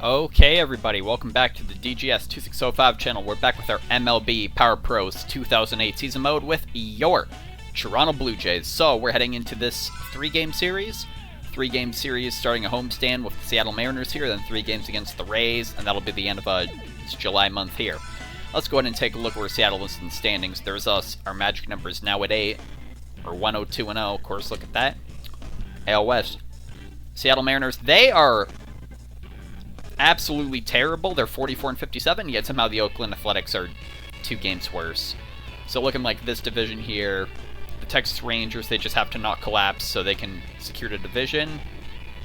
Okay, everybody, welcome back to the DGS 2605 channel. We're back with our MLB Power Pros 2008 season mode with your Toronto Blue Jays. So, we're heading into this three-game series. Three-game series starting a homestand with the Seattle Mariners here, then 3 games against the Rays, and that'll be the end of this July month here. Let's go ahead and take a look where Seattle is in the standings. There's us. Our magic number is now at 8, or 102-0. Of course, look at that. AL West. Seattle Mariners, they are absolutely terrible. They're 44-57, yet somehow the Oakland Athletics are 2 games worse. So looking like this division here, the Texas Rangers, they just have to not collapse so they can secure the division.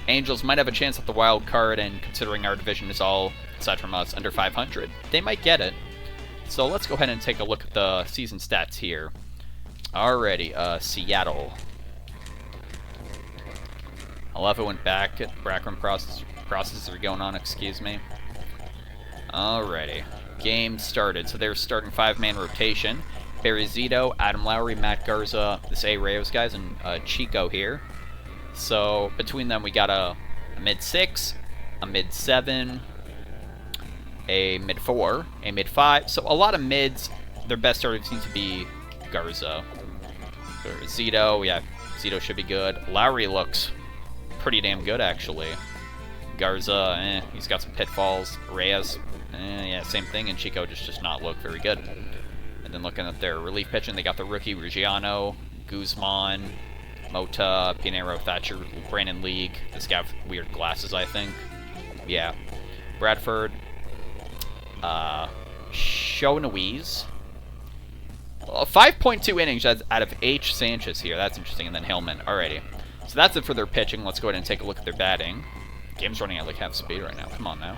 Angels might have a chance at the wild card, and considering our division is all, aside from us, under 500, they might get it. So let's go ahead and take a look at the season stats here. Alrighty, Seattle. I love it when background processes are going on, excuse me. Alrighty. Game started. So they're starting 5-man rotation. Barry Zito, Adam Lowry, Matt Garza, this A. Reyes guys, and Chico here. So between them we got a mid-6, a mid-7, a mid-4, a mid-5. So a lot of mids. Their best starter seems to be Garza. Zito, yeah, Zito should be good. Lowry looks pretty damn good, actually. Garza, he's got some pitfalls. Reyes, yeah, same thing. And Chico just does not look very good. And then looking at their relief pitching, they got the rookie Ruggiano, Guzman, Mota, Pinero, Thatcher, Brandon League. This guy with weird glasses, I think. Yeah. Bradford, Shonawiz. 5.2 innings out of H. Sanchez here. That's interesting. And then Hillman. Alrighty. So that's it for their pitching. Let's go ahead and take a look at their batting. Game's running at like half speed right now. Come on now.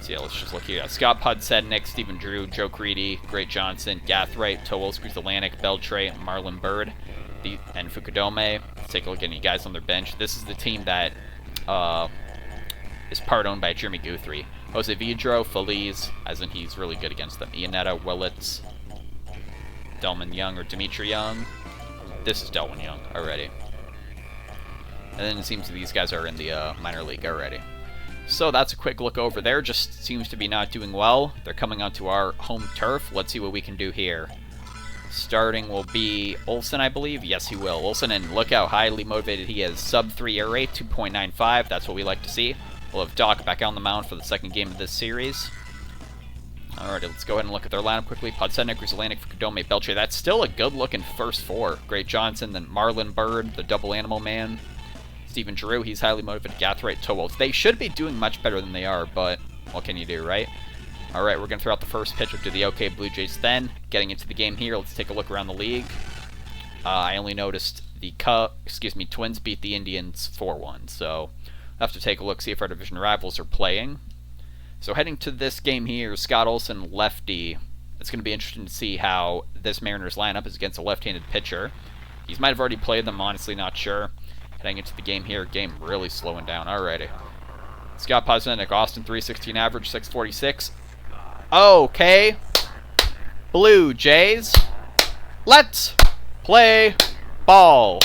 So yeah, let's just look here. Scott Podsednik, Stephen Drew, Joe Creedy, Great Johnson, Gathright, Towolsky, Atlantic, Beltre, Marlon Bird, and Fukudome. Let's take a look at any guys on their bench. This is the team that is part owned by Jeremy Guthrie. Jose Vidro, Feliz, as in he's really good against them. Iannetta, Willits, Delman Young, or Dimitri Young. This is Delman Young already. And then it seems that these guys are in the minor league already. So that's a quick look over there. Just seems to be not doing well. They're coming onto our home turf. Let's see what we can do here. Starting will be Olsen, I believe. Yes, he will. Olsen, and look how highly motivated he is. Sub-3 air rate, 2.95. That's what we like to see. We'll have Doc back on the mound for the second game of this series. Alright, let's go ahead and look at their lineup quickly. Podsednik, Rizalanik, Fukudome, Beltre. That's still a good-looking first 4. Great Johnson, then Marlon Bird, the double animal man. Stephen Drew, he's highly motivated. Gathright, Towolsky. They should be doing much better than they are, but what can you do, right? Alright, we're going to throw out the first pitch to the OK Blue Jays then. Getting into the game here, let's take a look around the league. I only noticed the Twins beat the Indians 4-1, so I'll have to take a look, see if our division rivals are playing. So heading to this game here, Scott Olsen, lefty. It's going to be interesting to see how this Mariners lineup is against a left-handed pitcher. He might have already played them, honestly not sure. Heading into the game here, game really slowing down already. Scott Podsednik, Austin 316 average, 646. Okay. Blue Jays, let's play ball.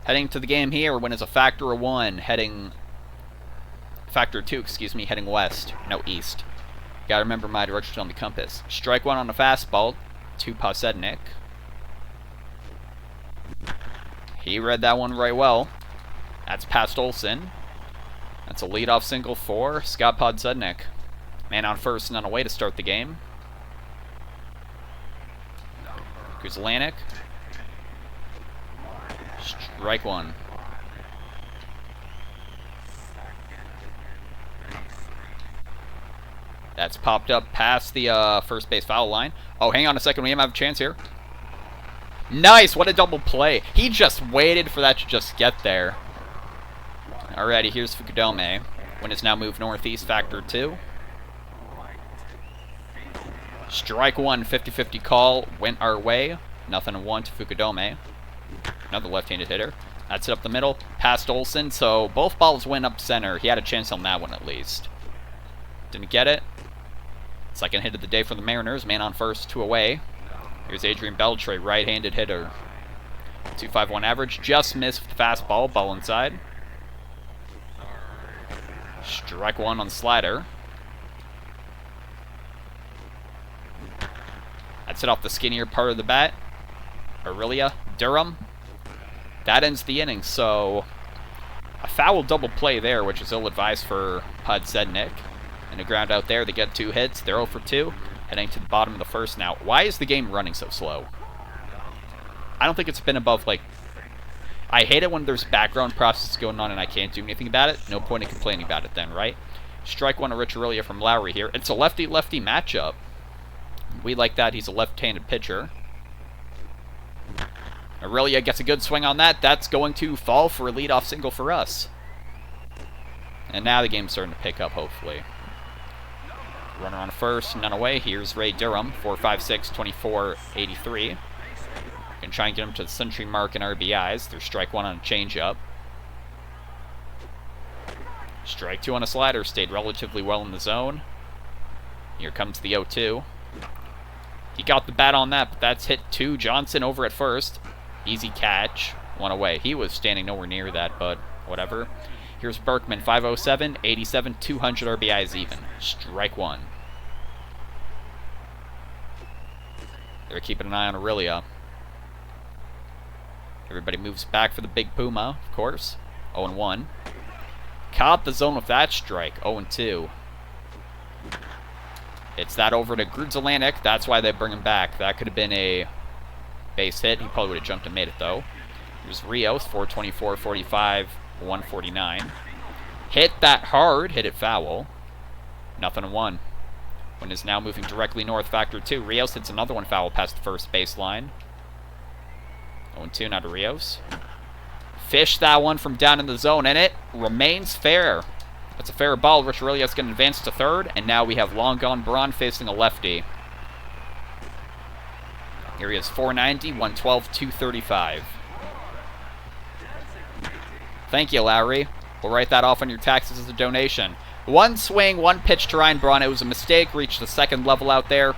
Heading to the game here, win is a factor of 1. Factor 2, excuse me, heading west, no east. Gotta remember my direction on the compass. Strike 1 on a fastball to Podsednik. He read that one right well. That's past Olsen. That's a leadoff single for Scott Podsednik. Man on first and on a way to start the game. Atlantic. Strike 1. That's popped up past the first base foul line. Oh, hang on a second. We might have a chance here. Nice! What a double play. He just waited for that to just get there. Alrighty, here's Fukudome. When it's now moved northeast, factor 2. Strike 1, 50-50 call. Went our way. 0-1 to Fukudome. Another left-handed hitter. That's it up the middle. Past Olsen, so both balls went up center. He had a chance on that one at least. Didn't get it. Second hit of the day for the Mariners. Man on first, 2 away. Here's Adrian Beltre, right-handed hitter. 2.51 average. Just missed with the fastball. Ball inside. Strike one on the slider. That's it off the skinnier part of the bat. Aurelia, Durham. That ends the inning, so a foul double play there, which is ill-advised for Podsednik. And a ground out there, they get 2 hits. They're 0 for 2, heading to the bottom of the first now. Why is the game running so slow? I don't think it's been above, like... I hate it when there's background process going on and I can't do anything about it. No point in complaining about it then, right? Strike one to Rich Aurelia from Lowry here. It's a lefty-lefty matchup. We like that. He's a left-handed pitcher. Aurelia gets a good swing on that. That's going to fall for a leadoff single for us. And now the game's starting to pick up, hopefully. Runner on first, none away. Here's Ray Durham, 4.56, 24.83. Can try and get him to the century mark in RBIs. There's strike one on a changeup. Strike two on a slider. Stayed relatively well in the zone. Here comes the 0-2. He got the bat on that, but that's hit to Johnson over at first. Easy catch. One away. He was standing nowhere near that, but whatever. Here's Berkman, 507, 87, 200 RBIs even. Strike one. They're keeping an eye on Aurelia. Everybody moves back for the big Puma, of course. 0-1. Caught the zone with that strike. 0-2. It's that over to Grudzelantic. That's why they bring him back. That could have been a base hit. He probably would have jumped and made it, though. Here's Rios, 424, 45, 149. Hit that hard. Hit it foul. 0-1. One is now moving directly north, factor 2. Rios hits another one foul past the first baseline. 0-2 now to Rios. Fish that one from down in the zone, and it remains fair. That's a fair ball. Rich Aurelia's going to advance to third, and now we have long gone Braun facing a lefty. Here he is, 490, 112, 235. Thank you, Lowry. We'll write that off on your taxes as a donation. One swing, one pitch to Ryan Braun. It was a mistake. Reached the second level out there,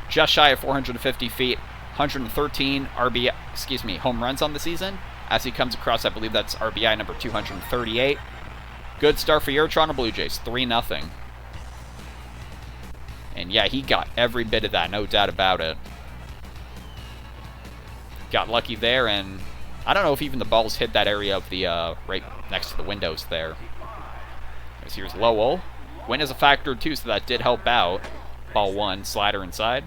just shy of 450 feet. 113 home runs on the season. As he comes across, I believe that's RBI number 238. Good start for your Toronto Blue Jays, 3-0. And yeah, he got every bit of that, no doubt about it. Got lucky there, and I don't know if even the balls hit that area of the right next to the windows there. Here's Lowell. Win is a factor too, so that did help out. Ball one, slider inside.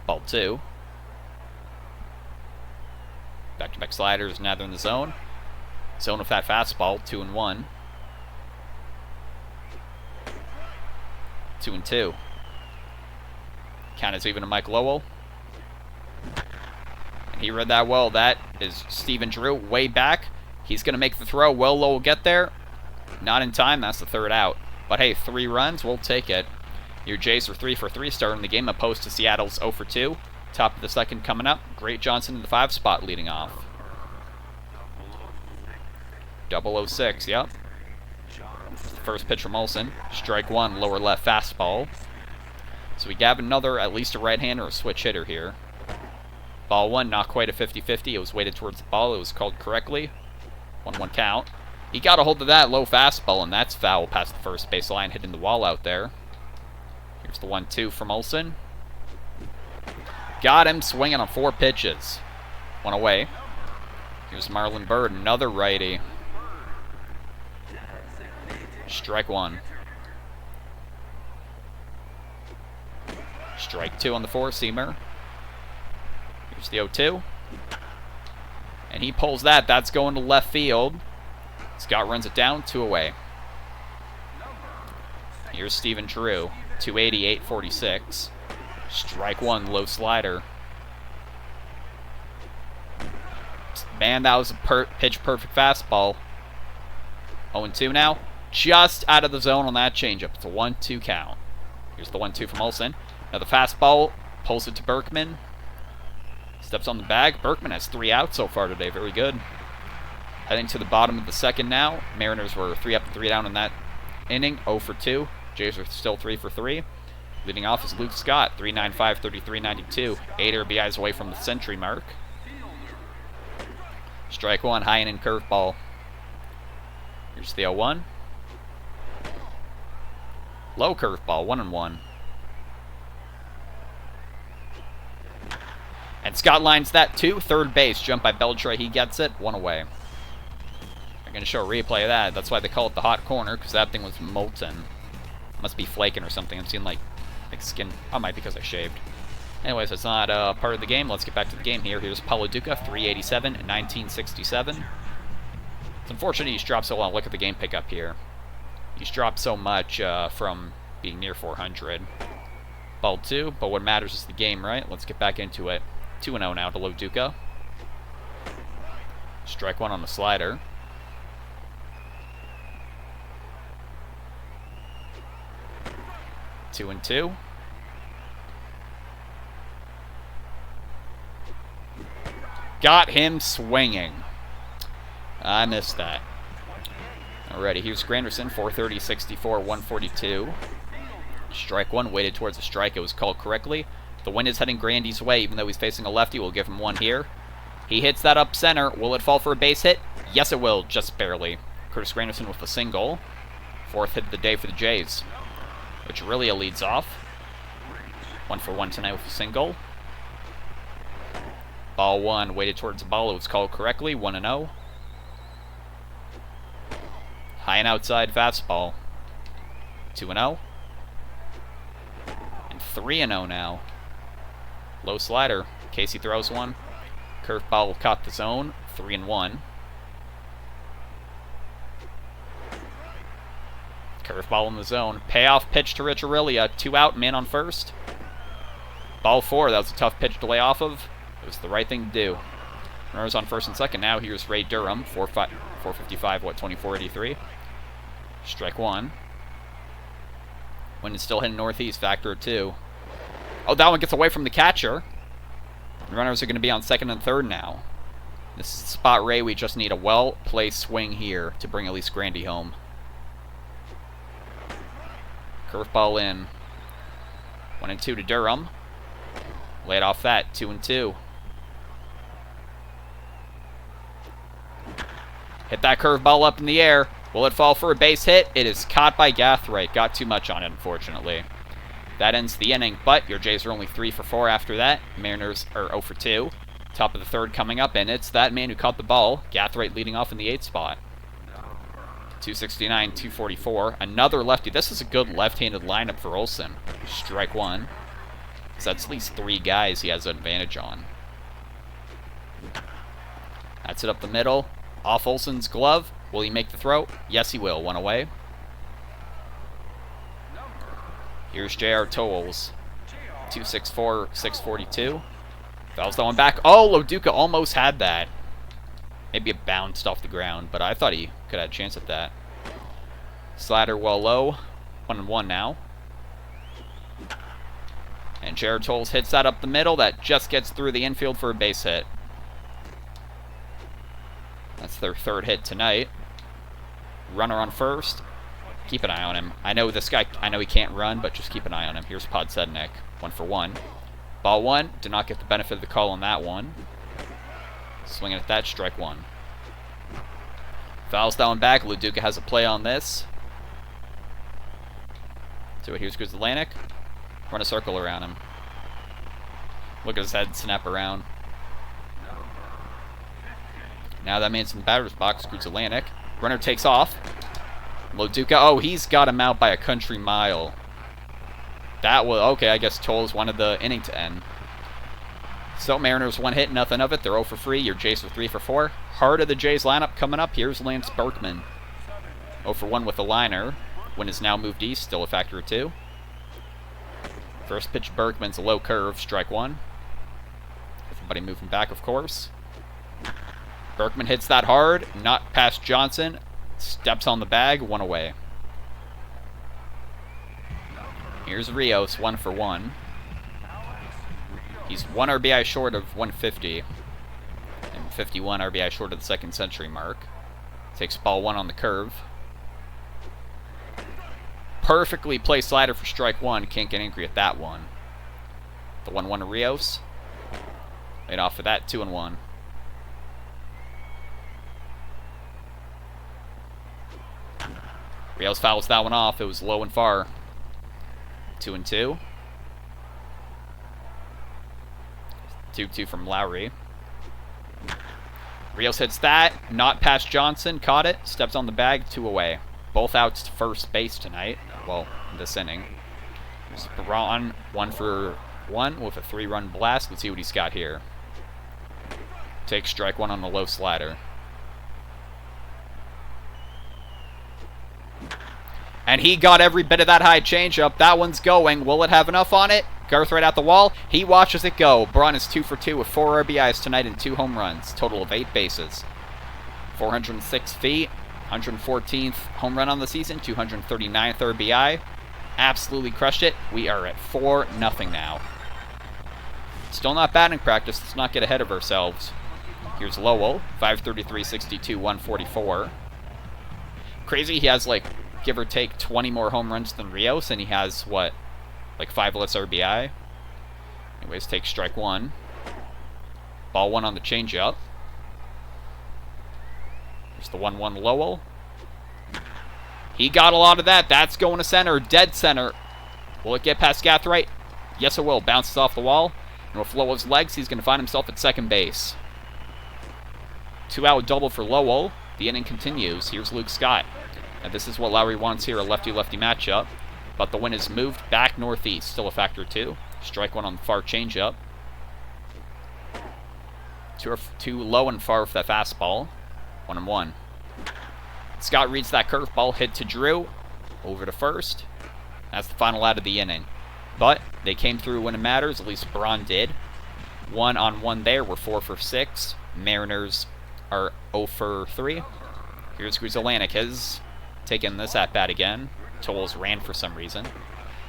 Ball two. Back-to-back sliders, now they're in the zone. Zone with that fastball, 2-1. 2-2. Count is even to Mike Lowell. And he read that well. That is Stephen Drew way back. He's going to make the throw. Will Lowell get there? Not in time. That's the third out. But hey, 3 runs. We'll take it. Your Jays are 3 for 3 starting the game, opposed to Seattle's 0 for 2. Top of the second coming up. Great Johnson in the 5 spot leading off. 006, yep. First pitch from Olsen. Strike one, lower left fastball. So we have another, at least a right-hander or a switch hitter here. Ball one, not quite a 50-50. It was weighted towards the ball. It was called correctly. 1-1 count. He got a hold of that low fastball, and that's foul past the first baseline, hitting the wall out there. Here's the 1-2 from Olsen. Got him swinging on 4 pitches. One away. Here's Marlon Byrd, another righty. Strike one. Strike two on the 4-seamer. Here's the 0-2. And he pulls that. That's going to left field. Scott runs it down, 2 away. Here's Stephen Drew, 288, 46. Strike one, low slider. Man, that was a pitch-perfect fastball. 0-2 now. Just out of the zone on that changeup. It's a 1-2 count. Here's the 1-2 from Olsen. Now the fastball pulls it to Berkman. Steps on the bag. Berkman has 3 outs so far today. Very good. Heading to the bottom of the second now. Mariners were 3 up and 3 down in that inning. 0 for 2. Jays are still 3 for 3. Leading off is Luke Scott, 395, 33, 92. 8 RBIs away from the century mark. Strike one, high and in curveball. Here's the 0-1. Low curveball, 1-1. And Scott lines that to third base. Jump by Beltre, he gets it, 1 away. I'm going to show a replay of that. That's why they call it the hot corner, because that thing was molten. Must be flaking or something. I'm seeing like skin. Oh, might because I shaved. Anyways, that's not part of the game. Let's get back to the game here. Here's Paulo Duca, 387, 1967. It's unfortunate he's dropped so long. Look at the game pickup here. He's dropped so much from being near 400. Ball 2, but what matters is the game, right? Let's get back into it. 2-0 now to Loduca. Strike one on the slider. Two and 2. Got him swinging. I missed that. Alrighty, here's Granderson, 430, 64, 142. Strike one, weighted towards a strike. It was called correctly. The wind is heading Grandy's way, even though he's facing a lefty. We'll give him one here. He hits that up center. Will it fall for a base hit? Yes, it will, just barely. Curtis Granderson with a single. 4th hit of the day for the Jays, which really leads off. 1 for 1 tonight with a single. Ball 1, weighted towards the ball. It was called correctly, 1-0. High and outside fastball. 2-0. And 3-0 now. Low slider. Casey throws one. Curveball caught the zone. 3-1. Curveball in the zone. Payoff pitch to Rich Aurelia. 2 out, man on first. Ball 4. That was a tough pitch to lay off of. It was the right thing to do. Runners on first and second. Now here's Ray Durham. 455, 2483. Strike one. Wind is still heading northeast, factor of 2. Oh, that one gets away from the catcher. The runners are going to be on second and third now. This is the spot, Ray. We just need a well-placed swing here to bring at least Grandy home. Curveball in. 1 and 2 to Durham. Laid off that. 2 and 2. Hit that curveball up in the air. Will it fall for a base hit? It is caught by Gathright. Got too much on it, unfortunately. That ends the inning, but your Jays are only 3 for 4 after that. Mariners are 0 for 2. Top of the third coming up, and it's that man who caught the ball. Gathright leading off in the 8th spot. 269, 244. Another lefty. This is a good left-handed lineup for Olsen. Strike one. So that's at least 3 guys he has an advantage on. That's it up the middle. Off Olsen's glove. Will he make the throw? Yes, he will. 1 away. Here's J.R. Tolles. 264, 642. Fouls that one back. Oh, Loduca almost had that. Maybe it bounced off the ground, but I thought he could have a chance at that. Slider well low. 1-1 now. And J.R. Tolles hits that up the middle. That just gets through the infield for a base hit. That's their 3rd hit tonight. Runner on first. Keep an eye on him. I know this guy, I know he can't run, but just keep an eye on him. Here's Podsednik. 1 for 1. Ball 1. Did not get the benefit of the call on that one. Swinging at that. Strike 1. Fouls down back. Loduca has a play on this. So here's goes Atlantic. Run a circle around him. Look at his head snap around. Now that man's in the batter's box. Screws Atlantic. Runner takes off. Loduca. Oh, he's got him out by a country mile. That was okay. I guess Tolles wanted the inning to end. So Mariners 1 hit, nothing of it. They're 0 for 3. Your Jays are 3 for 4. Heart of the Jays lineup coming up. Here's Lance Berkman. 0 for 1 with a liner. Wind is now moved east. Still a factor of 2. First pitch, Berkman's a low curve. Strike 1. Everybody moving back, of course. Berkman hits that hard. Not past Johnson. Steps on the bag. 1 away. Here's Rios. 1 for 1. He's 1 RBI short of 150. And 51 RBI short of the 2nd century mark. Takes ball 1 on the curve. Perfectly placed slider for strike 1. Can't get angry at that one. The 1-1 to Rios. Laid off of that. 2-1. Rios fouls that one off. It was low and far. 2-2. 2-2 from Lowry. Rios hits that. Not past Johnson. Caught it. Steps on the bag. 2 away. Both outs to first base tonight. Well, this inning. There's Braun, 1 for 1 with a 3-run blast. Let's see what he's got here. Takes strike 1 on the low slider. And he got every bit of that high changeup. That one's going. Will it have enough on it? Garth right out the wall. He watches it go. Braun is 2 for 2 with 4 RBIs tonight and 2 home runs. Total of 8 bases. 406 feet. 114th home run on the season. 239th RBI. Absolutely crushed it. We are at 4-0 now. Still not batting practice. Let's not get ahead of ourselves. Here's Lowell. 533, 62, 144. Crazy, he has like, give or take 20 more home runs than Rios, and he has, what, like 5 less RBI? Anyways, take strike 1. Ball 1 on the changeup. There's the 1-1 Lowell. He got a lot of that. That's going to center. Dead center. Will it get past Gathright? Yes, it will. Bounces off the wall. And with Lowell's legs, he's going to find himself at second base. 2-out double for Lowell. The inning continues. Here's Luke Scott. And this is what Lowry wants here, a lefty-lefty matchup. But the wind is moved back northeast. Still a factor 2. Strike 1 on the far changeup. Too low and far for that fastball. 1-1. Scott reads that curveball, hit to Drew. Over to first. That's the final out of the inning. But they came through when it matters. At least Braun did. 1-on-1 there. We're 4 for 6. Mariners are 0 for 3. Here's Grizzolanek. Has taken this at-bat again. Tolles ran for some reason.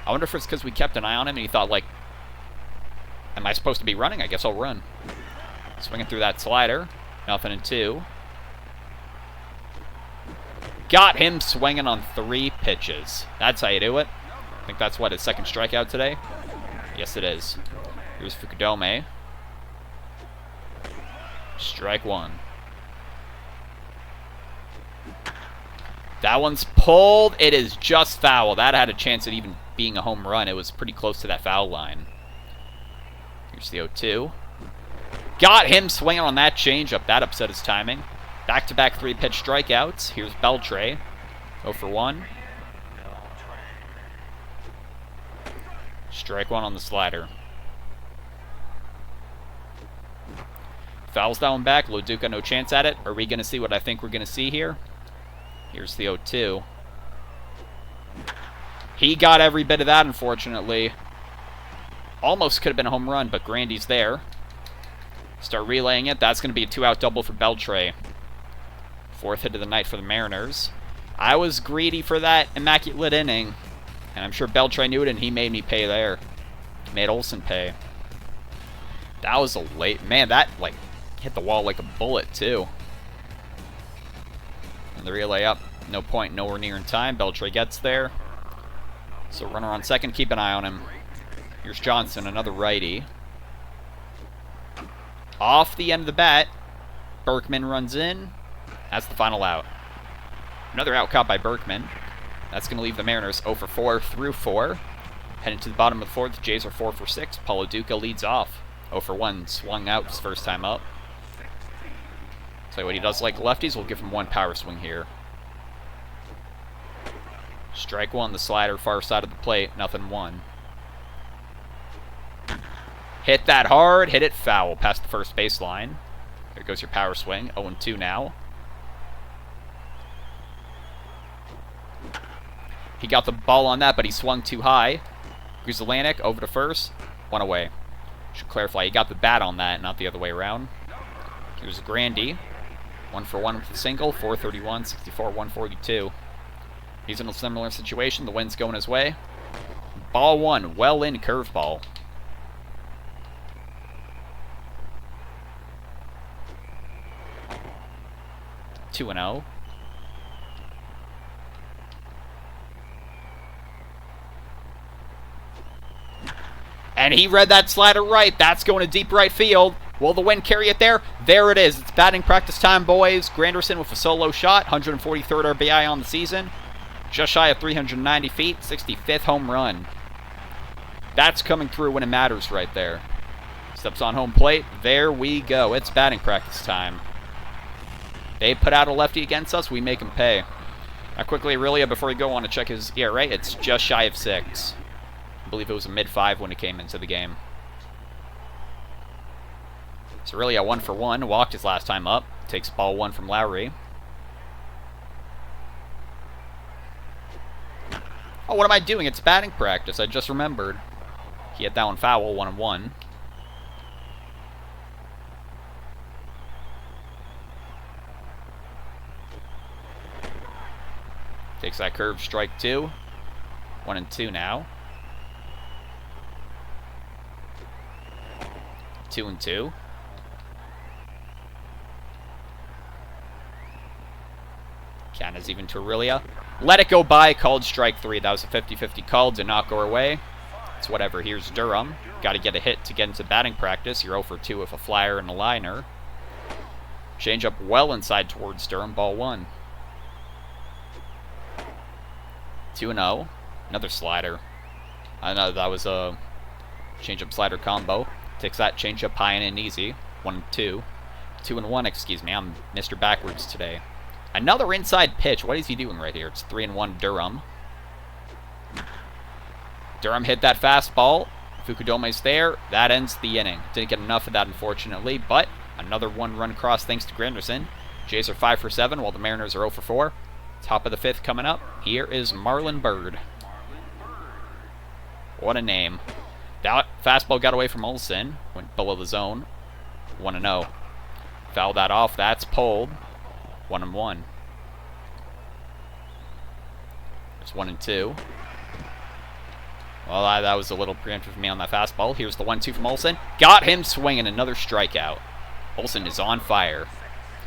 I wonder if it's because we kept an eye on him and he thought, like, am I supposed to be running? I guess I'll run. Swinging through that slider. 0-2. Got him swinging on 3 pitches. That's how you do it. I think that's, what, his second strikeout today? Yes, it is. Here's Fukudome. Strike 1. That one's pulled. It is just foul. That had a chance at even being a home run. It was pretty close to that foul line. Here's the 0-2. Got him swinging on that changeup. That upset his timing. Back-to-back 3-pitch strikeouts. Here's Beltre. 0 for 1. Strike 1 on the slider. Fouls that one back. Loduca, no chance at it. Are we going to see what I think we're going to see here? Here's the 0-2. He got every bit of that, unfortunately. Almost could have been a home run, but Grandy's there. Start relaying it. That's going to be a 2-out double for Beltre. 4th hit of the night for the Mariners. I was greedy for that immaculate inning, and I'm sure Beltre knew it, and he made me pay there. Made Olsen pay. That was a late... Man, that, like, hit the wall like a bullet, too. And the relay up. No point, nowhere near in time. Beltre gets there. So runner on second, keep an eye on him. Here's Johnson, another righty. Off the end of the bat. Berkman runs in. That's the final out. Another out caught by Berkman. That's going to leave the Mariners 0 for 4 through 4. Heading to the bottom of the 4th, Jays are 4 for 6. Paulo Duca leads off. 0 for 1, swung out his first time up. Tell you what, he does like lefties. We'll give him 1 power swing here. Strike 1, the slider, far side of the plate, 0-1. Hit that hard, hit it foul, past the first baseline. There goes your power swing, 0-2 now. He got the ball on that, but he swung too high. Grizzolanek over to first, 1 away. Should clarify, he got the bat on that, not the other way around. Here's Grandy. 1 for 1 with a single, 431, 64, 142. He's in a similar situation. The wind's going his way. Ball 1, well in curveball. Two and 0. And he read that slider right. That's going to deep right field. Will the wind carry it there? There it is. It's batting practice time, boys. Granderson with a solo shot. 143rd RBI on the season. Just shy of 390 feet, 65th home run. That's coming through when it matters right there. Steps on home plate. There we go. It's batting practice time. They put out a lefty against us. We make him pay. Now quickly, Aurelia, before we go, want to check his ERA. It's just shy of 6. I believe it was a mid-5 when he came into the game. So Aurelia 1 for 1. Walked his last time up. Takes ball 1 from Lowry. Oh, what am I doing? It's batting practice. I just remembered. He had that one foul, 1-1. Takes that curve, strike 2. 1-2 now. 2-2. Count is even to Aurelia. Let it go by, called strike 3. That was a 50-50 call, did not go our way. It's whatever. Here's Durham. Got to get a hit to get into batting practice. You're 0 for 2 with a flyer and a liner. Change up well inside towards Durham, ball 1. 2-0. Another slider. I know that was a change-up slider combo. Takes that change-up high and in easy. 1-2. 2-1, excuse me. I'm Mr. Backwards today. Another inside pitch. What is he doing right here? It's 3-1 Durham. Durham hit that fastball. Fukudome's there. That ends the inning. Didn't get enough of that, unfortunately, but another 1-run cross thanks to Granderson. Jays are 5 for 7, while the Mariners are 0 for 4. Top of the 5th coming up. Here is Marlon Byrd. What a name. That fastball got away from Olsen. Went below the zone. 1-0. Foul that off. That's pulled. 1-1. There's 1-2. Well, that was a little preemptive of me on that fastball. Here's the 1-2 from Olsen. Got him swinging. Another strikeout. Olsen is on fire.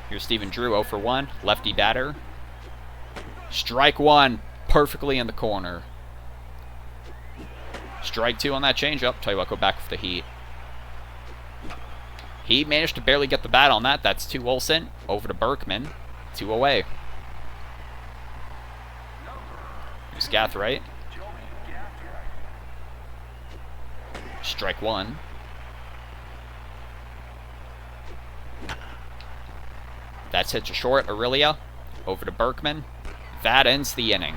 Here's Stephen Drew, 0 for 1. Lefty batter. Strike 1. Perfectly in the corner. Strike 2 on that changeup. Tell you what, go back with the heat. He managed to barely get the bat on that. That's 2 Olsen. Over to Berkman. 2 away. Here's Gathright. Strike 1. That's hit to short. Aurelia. Over to Berkman. That ends the inning.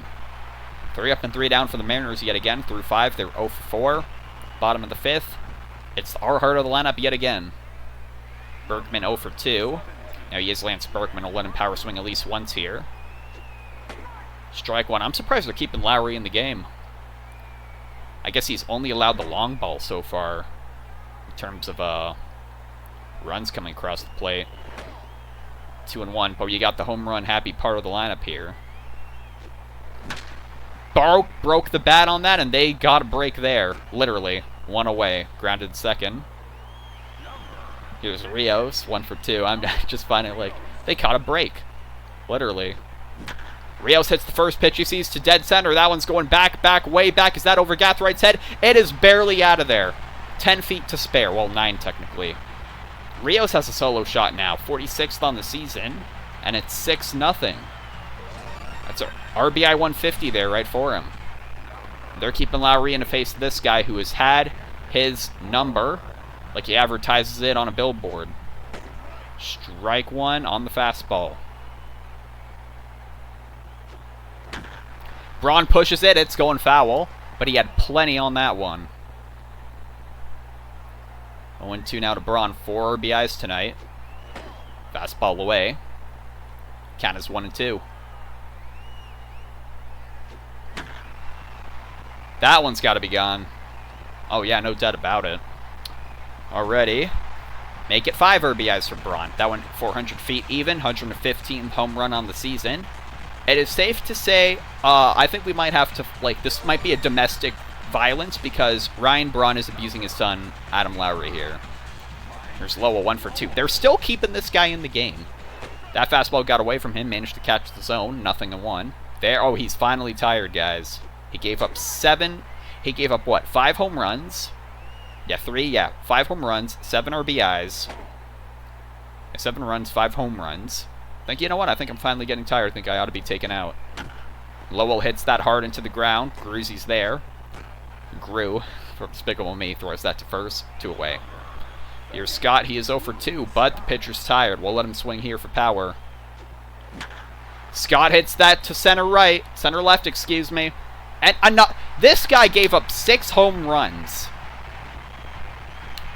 3 up and 3 down for the Mariners yet again. Through 5, they're 0 for 4. Bottom of the 5th. It's our heart of the lineup yet again. Berkman 0 for 2. Now he is Lance Berkman. Will let him power swing at least once here. Strike 1. I'm surprised they're keeping Lowry in the game. I guess he's only allowed the long ball so far in terms of runs coming across the plate. 2-1, but you got the home run happy part of the lineup here. Broke the bat on that, and they got a break there. Literally. 1 away. Grounded second. Here's Rios, 1 for 2. I'm just finding it like they caught a break. Literally. Rios hits the first pitch he sees to dead center. That one's going back, way back. Is that over Gathright's head? It is barely out of there. 10 feet to spare. Well, 9 technically. Rios has a solo shot now. 46th on the season. And it's 6-0. That's a RBI 150 there right for him. They're keeping Lowry in the face of this guy who has had his number like he advertises it on a billboard. Strike 1 on the fastball. Braun pushes it. It's going foul, but he had plenty on that one. 0-2 now to Braun. 4 RBIs tonight. Fastball away. Count is 1-2. That one's got to be gone. Oh, yeah, no doubt about it. Already. Make it 5 RBIs for Braun. That went 400 feet even. 115th home run on the season. It is safe to say, I think we might have to, like, this might be a domestic violence because Ryan Braun is abusing his son, Adam Lowry, here. There's Lowell, 1 for 2. They're still keeping this guy in the game. That fastball got away from him, managed to catch the zone, 0-1. There, oh, he's finally tired, guys. He gave up 7, he gave up, what, 5 home runs? Yeah, 3, yeah, 5 home runs, 7 RBIs. 7 runs, 5 home runs. You know what? I think I'm finally getting tired. I think I ought to be taken out. Lowell hits that hard into the ground. Gruzy's there. Grew, for Despicable Me, throws that to first. 2 away. Here's Scott. He is 0 for 2, but the pitcher's tired. We'll let him swing here for power. Scott hits that to center right. Center left, excuse me. And this guy gave up 6 home runs.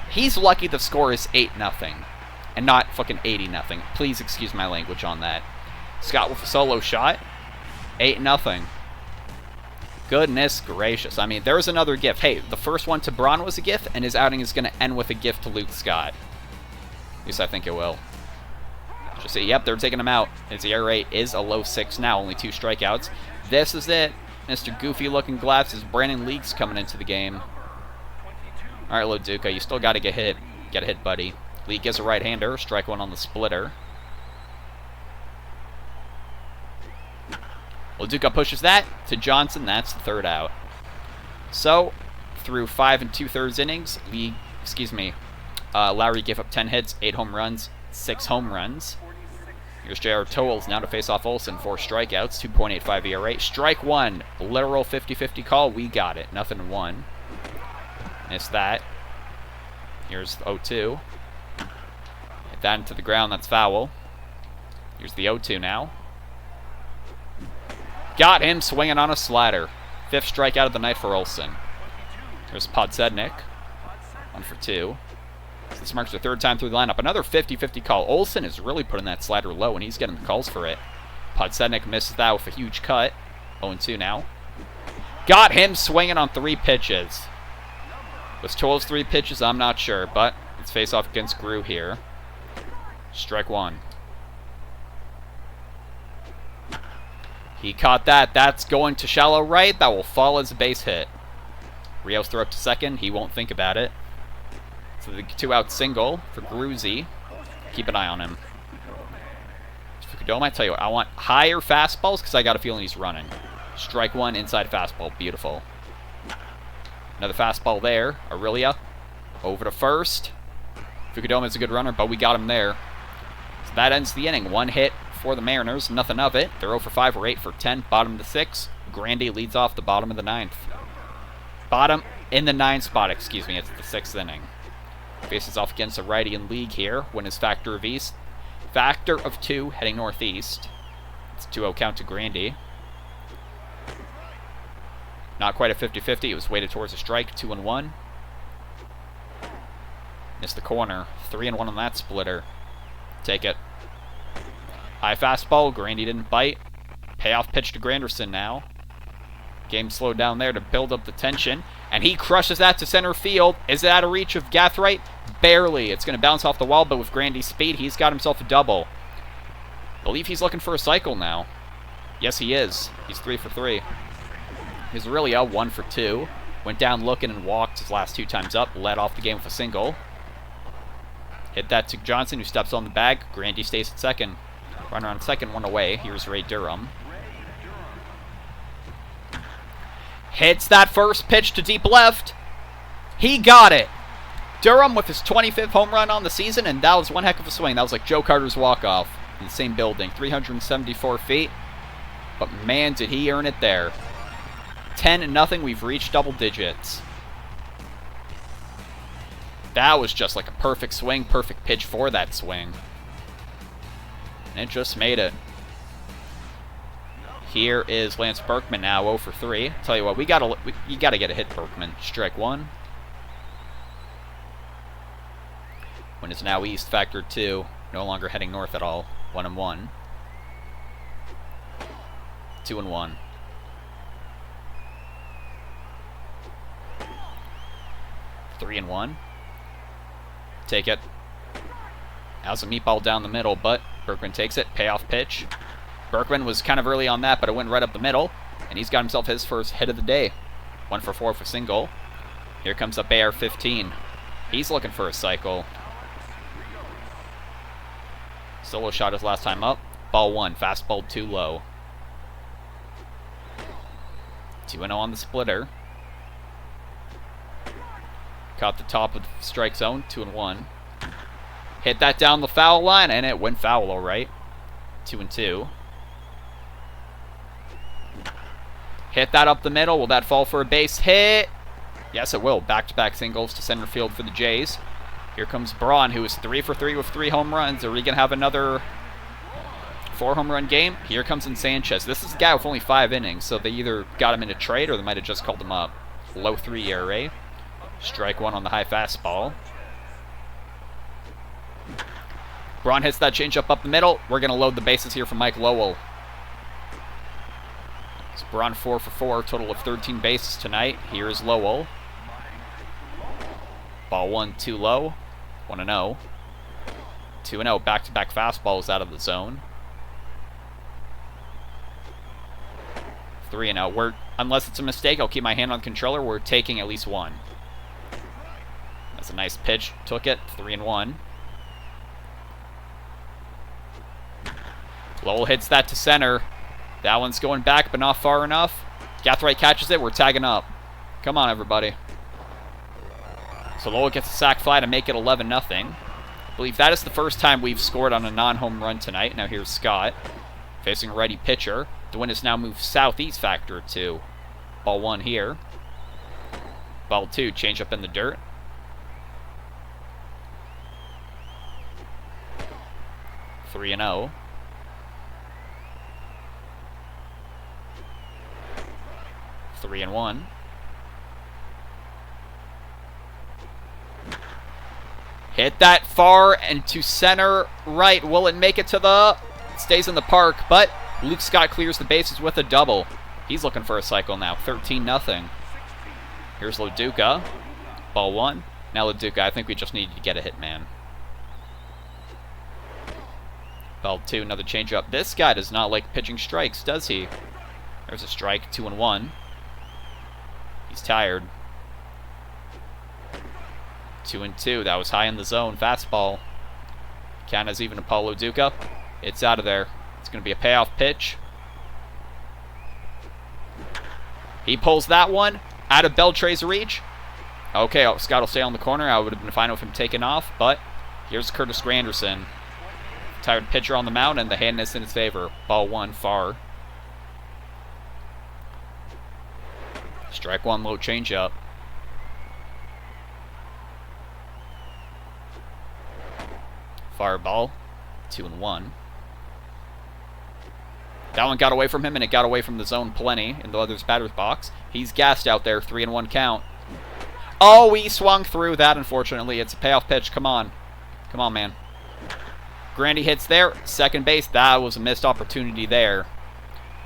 He's lucky the score is 8-0. And not fucking 80-0. Please excuse my language on that. Scott with a solo shot. 8-0. Goodness gracious. I mean, there's another gift. Hey, the first one to Braun was a gift, and his outing is going to end with a gift to Luke Scott. At least I think it will. Just say, yep, they're taking him out. His ERA rate is a low 6 now, only 2 strikeouts. This is it. Mr. Goofy-looking glasses, Brandon League's coming into the game. All right, Loduca, you still got to get hit. Get a hit, buddy. League is a right-hander. Strike 1 on the splitter. Loduca pushes that to Johnson. That's the 3rd out. So, through 5 2/3 innings, Lowry gave up 10 hits, 8 home runs, 6 home runs. Here's J.R. Tolles now to face off Olsen. 4 strikeouts, 2.85 ERA. Strike 1, literal 50-50 call. We got it. 0-1. Missed that. Here's the 0-2. Hit that into the ground. That's foul. Here's the 0-2 now. Got him swinging on a slider. 5th strikeout of the night for Olsen. Here's Podsednik. 1 for 2. This marks the 3rd time through the lineup. Another 50-50 call. Olsen is really putting that slider low, and he's getting the calls for it. Podsednik misses that with a huge cut. 0-2 now. Got him swinging on 3 pitches. Was Tolles 3 pitches? I'm not sure, but it's face-off against Grew here. Strike 1. He caught that. That's going to shallow right. That will fall as a base hit. Rios throw up to second. He won't think about it. So the 2-out single for Gruzy. Keep an eye on him. Fukudome, I tell you what, I want higher fastballs because I got a feeling he's running. Strike 1, inside fastball. Beautiful. Another fastball there. Aurelia over to first. Fukudome is a good runner, but we got him there. So that ends the inning. 1 hit for the Mariners. Nothing of it. They're 0 for 5 or 8 for 10. Bottom of the 6th. Grandy leads off the bottom of the 9th. Bottom in the 9th spot, excuse me. It's the 6th inning. Faces off against a righty in League here. Win his factor of east. Factor of 2 heading northeast. It's 2-0 count to Grandy. Not quite a 50-50. It was weighted towards a strike. 2-1. Missed the corner. 3-1 on that splitter. Take it. High fastball. Grandy didn't bite. Payoff pitch to Granderson now. Game slowed down there to build up the tension. And he crushes that to center field. Is it out of reach of Gathright? Barely. It's going to bounce off the wall, but with Grandy's speed, he's got himself a double. Believe he's looking for a cycle now. Yes, he is. He's 3 for 3. He's really a 1 for 2. Went down looking and walked his last 2 times up. Led off the game with a single. Hit that to Johnson, who steps on the bag. Grandy stays at second. Runner on second, 1 away. Here's Ray Durham. Hits that first pitch to deep left. He got it. Durham with his 25th home run on the season, and that was one heck of a swing. That was like Joe Carter's walk-off in the same building. 374 feet. But man, did he earn it there. 10-0, we've reached double digits. That was just like a perfect swing, perfect pitch for that swing. And it just made it. Here is Lance Berkman now, 0 for 3. Tell you what, you gotta get a hit, Berkman. Strike 1. When it's now east, factor 2. No longer heading north at all. 1-1. 2-1. 3-1. Take it. How's a meatball down the middle, but Berkman takes it. Payoff pitch. Berkman was kind of early on that, but it went right up the middle. And he's got himself his first hit of the day. 1 for 4 for single. Here comes up AR-15. He's looking for a cycle. Solo shot his last time up. Ball 1. Fastball too low. 2-0 on the splitter. Caught the top of the strike zone. 2-1. Hit that down the foul line, and it went foul all right. 2-2. Hit that up the middle. Will that fall for a base hit? Yes, it will. Back-to-back singles to center field for the Jays. Here comes Braun, who is 3 for 3 with 3 home runs. Are we going to have another 4 home run game? Here comes in Sanchez. This is a guy with only 5 innings, so they either got him in a trade or they might have just called him up. Low 3 ERA. Strike 1 on the high fastball. Braun hits that changeup up the middle. We're going to load the bases here for Mike Lowell. So Braun 4 for 4, total of 13 bases tonight. Here's Lowell. Ball 1, too low. 1-0. 2-0. Back-to-back fastballs out of the zone. 3-0. Unless it's a mistake, I'll keep my hand on the controller. We're taking at least 1. That's a nice pitch. Took it. 3-1. Lowell hits that to center. That one's going back, but not far enough. Gathright catches it. We're tagging up. Come on, everybody. So Lowell gets a sac fly to make it 11-0. I believe that is the first time we've scored on a non-home run tonight. Now here's Scott facing a righty pitcher. The wind has now moved southeast factor 2. Ball 1 here. Ball 2, change up in the dirt. Three and 0. 3-1. Hit that far and to center right. Will it make it to the... It stays in the park, but Luke Scott clears the bases with a double. He's looking for a cycle now. 13-0. Here's Loduca. Ball 1. Now Loduca, I think we just need to get a hit man. Ball 2, another changeup. This guy does not like pitching strikes, does he? There's a strike. 2-1. He's tired. 2-2. That was high in the zone. Fastball. Count as even to Paulo Duca. It's out of there. It's going to be a payoff pitch. He pulls that one out of Beltre's reach. Okay, Scott will stay on the corner. I would have been fine with him taking off, but here's Curtis Granderson. Tired pitcher on the mound, and the hand is in his favor. Ball 1, far. Strike 1, low changeup. Fire ball. 2-1. That one got away from him, and it got away from the zone plenty in the other's batter's box. He's gassed out there. 3-1 count. Oh, he swung through that, unfortunately. It's a payoff pitch. Come on. Come on, man. Grandy hits there. Second base. That was a missed opportunity there.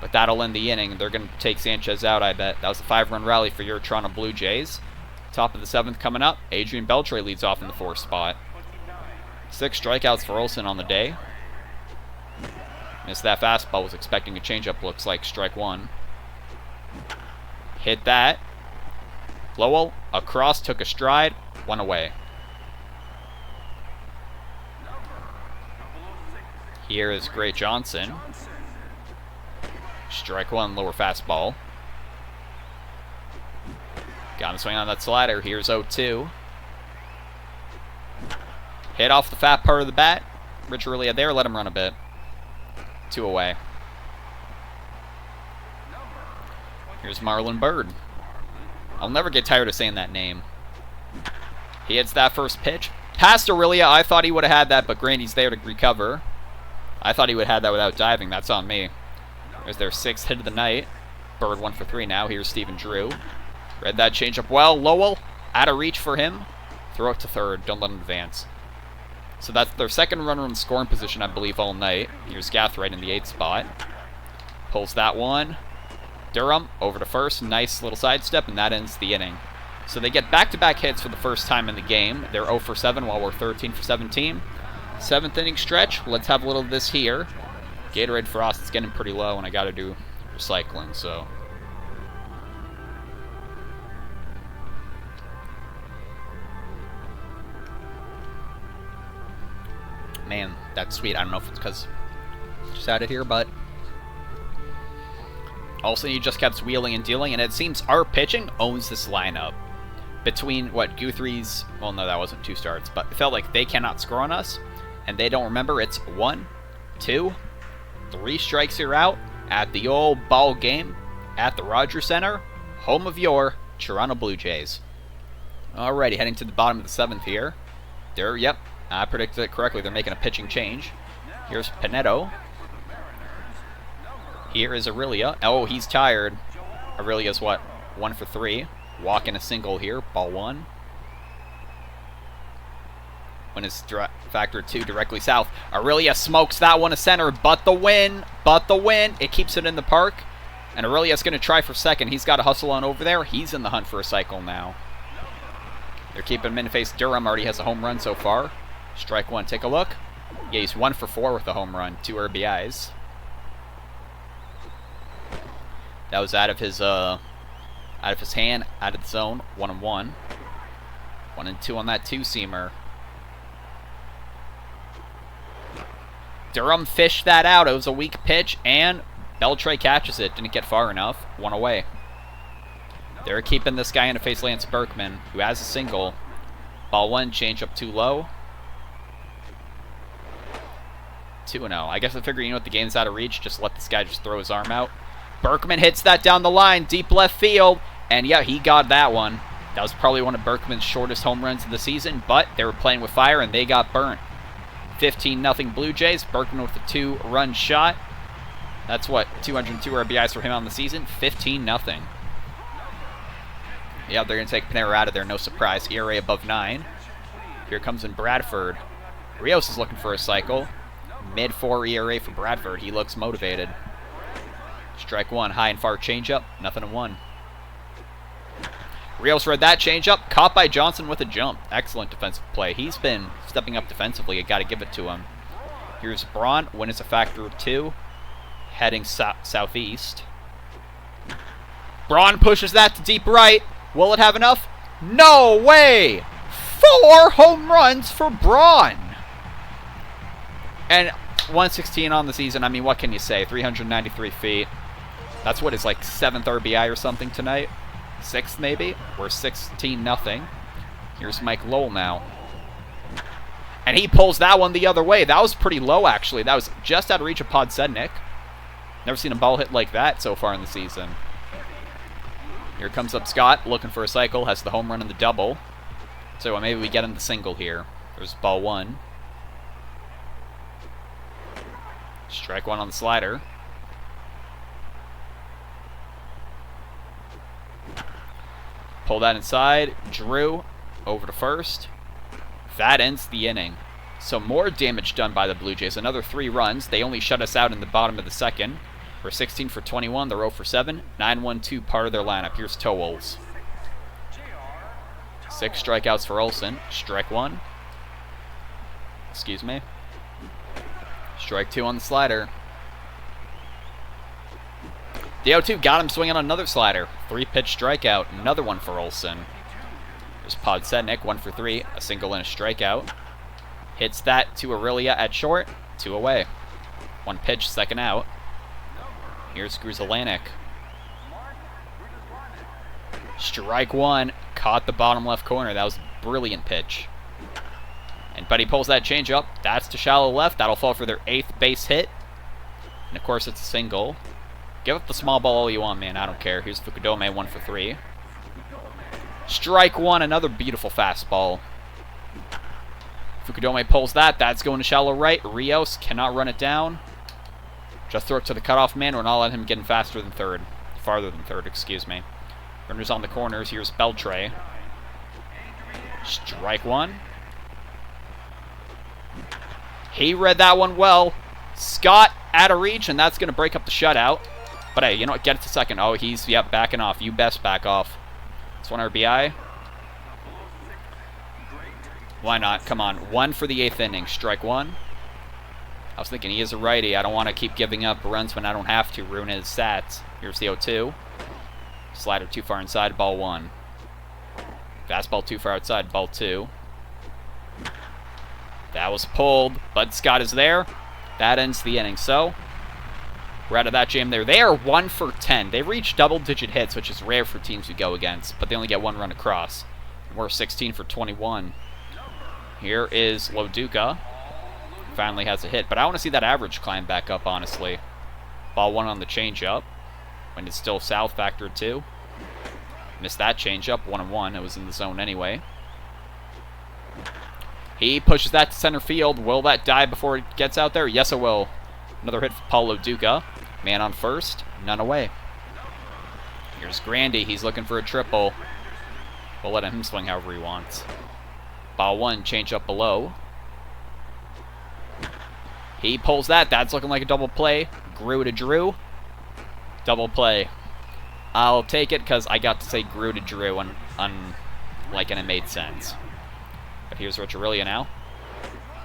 But that'll end the inning. They're going to take Sanchez out, I bet. That was a 5-run rally for your Toronto Blue Jays. Top of the 7th coming up. Adrian Beltre leads off in the 4th spot. 6 strikeouts for Olsen on the day. Missed that fastball. Was expecting a changeup. Looks like strike 1. Hit that. Lowell across, took a stride, went away. Here is Gray Johnson. Strike 1, lower fastball. Got him swing on that slider. Here's 0-2. Hit off the fat part of the bat. Rich Aurelia there, let him run a bit. 2 away. Here's Marlon Byrd. I'll never get tired of saying that name. He hits that first pitch. Past Aurelia, I thought he would have had that, but Grandy's there to recover. I thought he would have had that without diving. That's on me. There's their 6th hit of the night. Bird 1 for 3 now. Here's Stephen Drew. Read that changeup well. Lowell, out of reach for him. Throw it to third. Don't let him advance. So that's their second runner in scoring position, I believe, all night. Here's Gathright in the 8th spot. Pulls that one. Durham over to first. Nice little sidestep, and that ends the inning. So they get back-to-back hits for the first time in the game. They're 0 for 7 while we're 13 for 17. 7th inning stretch. Let's have a little of this here. Gatorade Frost is getting pretty low, and I got to do recycling, so... Man, that's sweet. I don't know if it's because just out of here, but... Also, he just kept wheeling and dealing, and it seems our pitching owns this lineup. Between, what, Guthrie's... Well, no, that wasn't 2 starts, but it felt like they cannot score on us, and they don't remember it's 1, 2, 3 strikes you're out at the old ball game, at the Rogers Center, home of your Toronto Blue Jays. Alrighty, heading to the bottom of the 7th here. Yep, I predicted it correctly. They're making a pitching change. Here's Pinedo. Here is Aurelia. Oh, he's tired. Aurelia's what? 1 for 3. Walking a single here. Ball 1. When is factor 2 directly south. Aurelia smokes that one to center, but the win. It keeps it in the park. And Aurelia's going to try for second. He's got to hustle on over there. He's in the hunt for a cycle now. They're keeping him in face. Durham already has a home run so far. Strike 1. Take a look. Yeah, he's 1 for 4 with a home run. 2 RBIs. That was out of his hand, out of the zone. 1-1. 1-2 on that 2-seamer. Durham fished that out. It was a weak pitch, and Beltre catches it. Didn't get far enough. 1 away. They're keeping this guy in to face Lance Berkman, who has a single. Ball 1, change up too low. 2-0. I guess I figure, you know what, the game's out of reach. Just let this guy just throw his arm out. Berkman hits that down the line, deep left field. And yeah, he got that one. That was probably one of Berkman's shortest home runs of the season, but they were playing with fire and they got burnt. 15-0 Blue Jays. Berkman with a 2-run shot. That's what, 202 RBIs for him on the season. 15-0. Yeah, they're going to take Panera out of there, no surprise. ERA above 9. Here comes in Bradford. Rios is looking for a cycle. Mid-4 ERA for Bradford. He looks motivated. Strike 1, high and far changeup. 0-1. Rios read that changeup. Caught by Johnson with a jump. Excellent defensive play. He's been stepping up defensively. I got to give it to him. Here's Braun. Win is a factor of 2. Heading southeast. Braun pushes that to deep right. Will it have enough? No way! 4 home runs for Braun! And 116 on the season. I mean, what can you say? 393 feet. That's what is like 7th RBI or something tonight. 6th maybe? We're 16-0. Here's Mike Lowell now. And he pulls that one the other way. That was pretty low, actually. That was just out of reach of Podsednik. Never seen a ball hit like that so far in the season. Here comes up Scott, looking for a cycle. Has the home run and the double. So maybe we get him the single here. There's ball 1. Strike 1 on the slider. Pull that inside. Drew over to first. That ends the inning. So more damage done by the Blue Jays. Another 3 runs. They only shut us out in the bottom of the 2nd. We're 16 for 21. They're 0 for 7. 9-1-2 part of their lineup. Here's Towles. 6 strikeouts for Olsen. Strike 1. Excuse me. Strike 2 on the slider. The 0-2 got him swinging on another slider. 3-pitch strikeout. Another one for Olsen. There's Podsednik, 1 for 3. A single and a strikeout. Hits that to Aurelia at short. 2 away. 1 pitch, 2nd out. Here's Gruzelanek. Strike 1. Caught the bottom left corner. That was a brilliant pitch. But he pulls that change up. That's to shallow left. That'll fall for their 8th base hit. And of course, it's a single. Give up the small ball all you want, man. I don't care. Here's Fukudome, 1 for 3. Strike 1. Another beautiful fastball. Fukudome pulls that. That's going to shallow right. Rios cannot run it down. Just throw it to the cutoff man. We're not letting him get in faster than third. Farther than third, excuse me. Runners on the corners. Here's Beltre. Strike 1. He read that one well. Scott out of reach, and that's going to break up the shutout. But hey, you know what? Get it to second. Oh, he's, yep, backing off. You best back off. It's 1 RBI. Why not? Come on. 1 for the 8th inning. Strike 1. I was thinking he is a righty. I don't want to keep giving up runs when I don't have to. Ruin his stats. Here's the 0-2. Slider too far inside. Ball 1. Fastball too far outside. Ball 2. That was pulled, but Scott is there. That ends the inning. So, we're out of that jam there. They are 1 for 10. They reach double-digit hits, which is rare for teams we go against, but they only get 1 run across. We're 16 for 21. Here is Loduca. Finally has a hit, but I want to see that average climb back up, honestly. Ball 1 on the changeup. Wind is still south, factor 2. Missed that changeup, 1-1. It was in the zone anyway. He pushes that to center field. Will that die before it gets out there? Yes, it will. Another hit for Paulo Duca. Man on first, none away. Here's Grandy. He's looking for a triple. We'll let him swing however he wants. Ball 1, change up below. He pulls that. That's looking like a double play. Grew to Drew. Double play. I'll take it because I got to say grew to Drew and it made sense. But here's Ricciarillia now.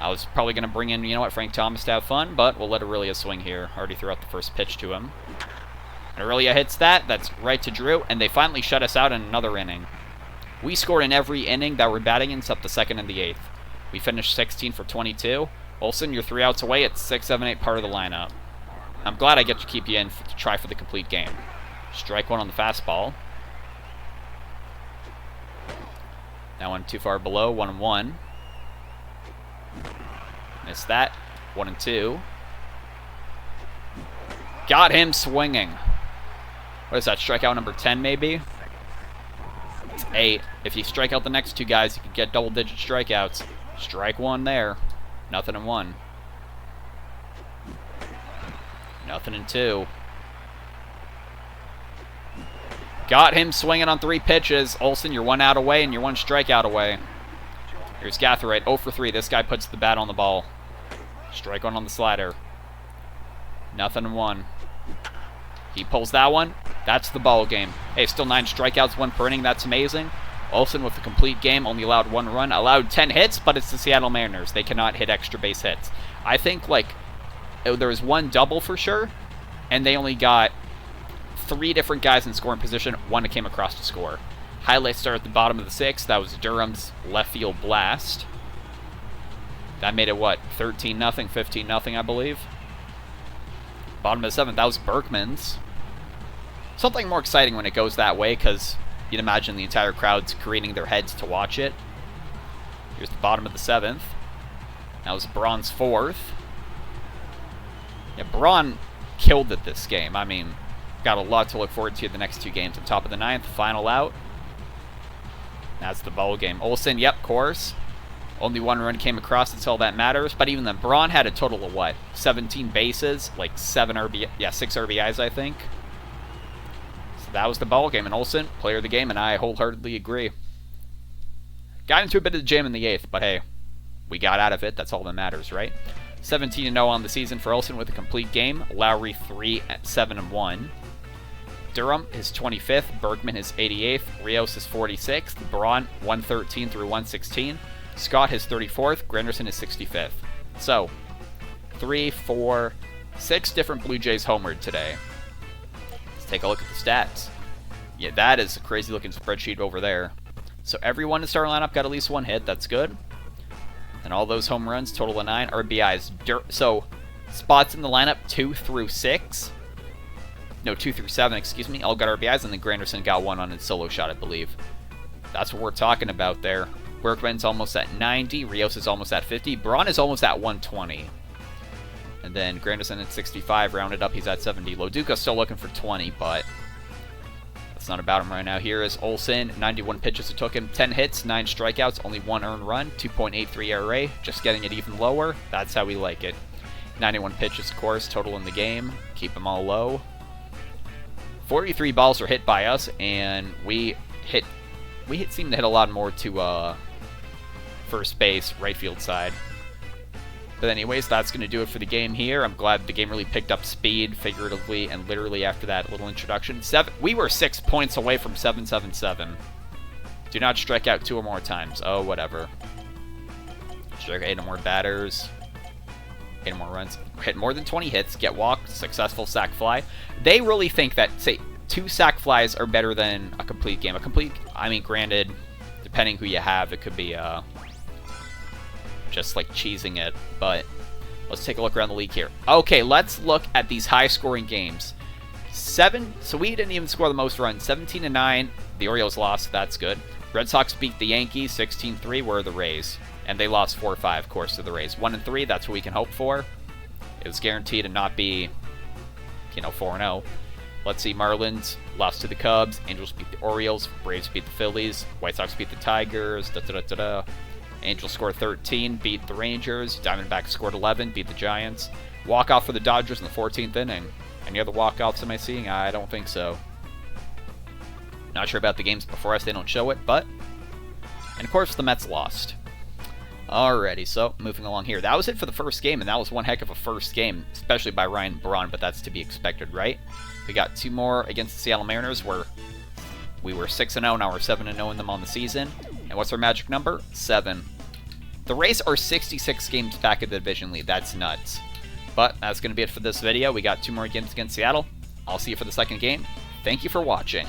I was probably going to bring in, you know what, Frank Thomas to have fun, but we'll let Aurelia swing here. Already threw out the first pitch to him. And Aurelia hits that. That's right to Drew, and they finally shut us out in another inning. We scored in every inning that we're batting in except the second and the 8th. We finished 16 for 22. Olsen, you're 3 outs away. It's 6, 7, 8 part of the lineup. I'm glad I get to keep you in to try for the complete game. Strike 1 on the fastball. That one too far below, 1-1. Missed that, 1-2. Got him swinging. What is that, strikeout number 10 maybe? It's 8. If you strike out the next 2 guys, you can get double-digit strikeouts. Strike 1 there. Nothing in 1. Nothing in 2. Got him swinging on 3 pitches. Olsen, you're 1 out away and you're 1 strikeout away. Here's Gatheright, 0 for 3. This guy puts the bat on the ball. Strike 1 on the slider. Nothing in 1. He pulls that one. That's the ball game. Hey, still 9 strikeouts, 1 per inning. That's amazing. Olsen with a complete game, only allowed 1 run. Allowed 10 hits, but it's the Seattle Mariners. They cannot hit extra base hits. I think, there was 1 double for sure, and they only got 3 different guys in scoring position. 1 that came across to score. Highlights start at the bottom of the 6th. That was Durham's left field blast. That made it, what, 13-0, 15-0, I believe? Bottom of the 7th, that was Berkman's. Something more exciting when it goes that way, because you'd imagine the entire crowd's craning their heads to watch it. Here's the bottom of the 7th. That was Braun's 4th. Yeah, Braun killed it this game. I mean, got a lot to look forward to the next 2 games. On top of the 9th, final out. That's the ball game. Olsen, yep, course. Only 1 run came across, that's all that matters. But even then, Braun had a total of what? 17 bases, 6 RBIs, I think. So that was the ball game. And Olsen, player of the game, and I wholeheartedly agree. Got into a bit of the jam in the 8th, but hey, we got out of it. That's all that matters, right? 17-0 on the season for Olsen with a complete game. Lowry 3 at 7-1. Durham his 25th, Bergman his 88th, Rios his 46th, Braun 113 through 116, Scott his 34th, Granderson his 65th. So, 3, 4, 6 different Blue Jays homered today. Let's take a look at the stats. Yeah, that is a crazy looking spreadsheet over there. So everyone in the starting lineup got at least 1 hit, that's good. And all those home runs, total of 9 RBIs. So, spots in the lineup 2 through 6. No, 2 through 7, excuse me. All got RBIs, and then Granderson got 1 on his solo shot, I believe. That's what we're talking about there. Berkman's almost at 90. Rios is almost at 50. Braun is almost at 120. And then Granderson at 65. Rounded up, he's at 70. Loduca's still looking for 20, but that's not about him right now. Here is Olsen. 91 pitches it took him. 10 hits, 9 strikeouts, only 1 earned run. 2.83 ERA. Just getting it even lower. That's how we like it. 91 pitches, of course, total in the game. Keep them all low. 43 balls were hit by us, and we seemed to hit a lot more to first base, right field side. But anyways, that's going to do it for the game here. I'm glad the game really picked up speed, figuratively, and literally after that little introduction. We were 6 points away from 7-7-7. Do not strike out 2 or more times. Oh, whatever. Strike 8 or more batters. 8 or more runs. Hit more than 20 hits. Get walked. Successful sac fly. They really think that, say, 2 sac flies are better than a complete game. I mean, granted, depending who you have, it could be just like cheesing it. But let's take a look around the league here. Okay, let's look at these high-scoring games. So we didn't even score the most runs. 17-9. The Orioles lost. That's good. Red Sox beat the Yankees 16-3. We're the Rays. And they lost 4-5, of course, to the Rays. 1-3, that's what we can hope for. It was guaranteed to not be, 4-0. Let's see, Marlins lost to the Cubs, Angels beat the Orioles, Braves beat the Phillies, White Sox beat the Tigers, da-da-da-da-da. Angels scored 13, beat the Rangers, Diamondbacks scored 11, beat the Giants. Walk-off for the Dodgers in the 14th inning. Any other walk-offs am I seeing? I don't think so. Not sure about the games before us, they don't show it, but... And of course, the Mets lost. Alrighty, so moving along here. That was it for the first game, and that was one heck of a first game, especially by Ryan Braun, but that's to be expected, right? We got 2 more against the Seattle Mariners, where we were 6-0, now we're 7-0 in them on the season. And what's our magic number? 7. The Rays are 66 games back in the division lead. That's nuts. But that's going to be it for this video. We got 2 more games against Seattle. I'll see you for the second game. Thank you for watching.